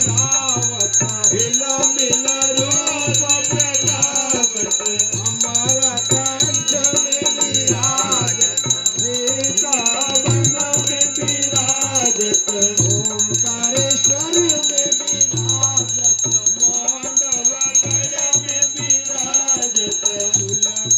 लावत हिल मिल रूप प्रतापत हमारा कंठ में विराजत वृंदावन में विराजत ओंकारेश्वर में विराजत मांडव गढ़ में विराजत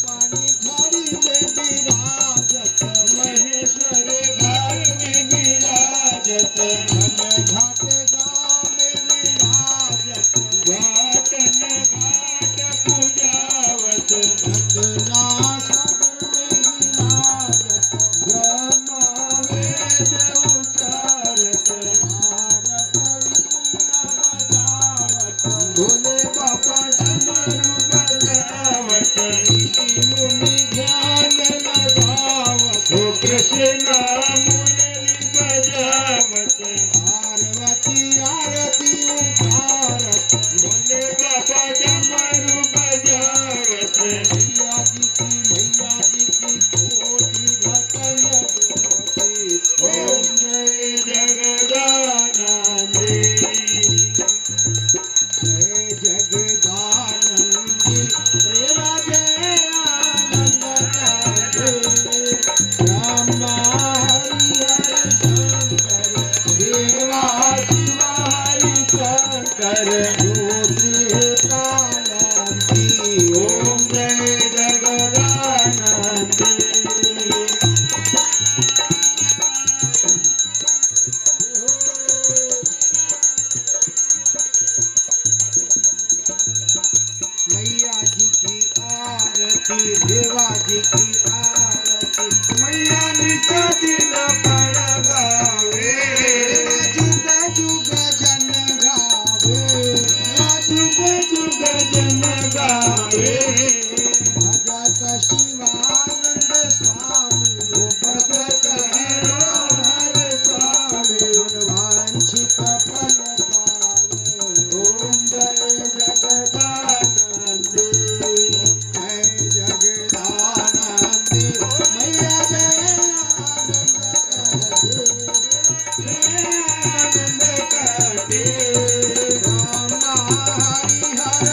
पानी झाड़ी में विराजत महेश्वर घर में विराजत घाट गाँव में विराजत घाटन घाट पूजावत घटना सदन में विराजत ब्रह्मा वेद उच्चारत भारत वीणा बजावत भोले बाबा डमरू बजावत ऋषि मुनि ध्यान लगावत हो कृष्ण मुरली बजावत पार्वती आरती उतारत भोले बाबा डमरू बजावत मैया जी की कोटि रतन ज्योति ओम जय जगदानंदी जय जगदानंदी प्रेमा जय आनंद कांदे ब्रह्मा हरि शंकर देवा शिवा हरि शंकर रुद्र कालंदी ओम जय जगदानंदी मैया जी की आरती देवा जी की आरती मैया नित्य दिन पर गावे जुग जुग जन गावे जुग जुग जन गावे भजत शिवानंद स्वामी भगत हर स्वामी वांछित फल पावे ओम जय जगदानंदी जय जगदानंदी मैया जय आनंद करते ब्रह्मा हरि हर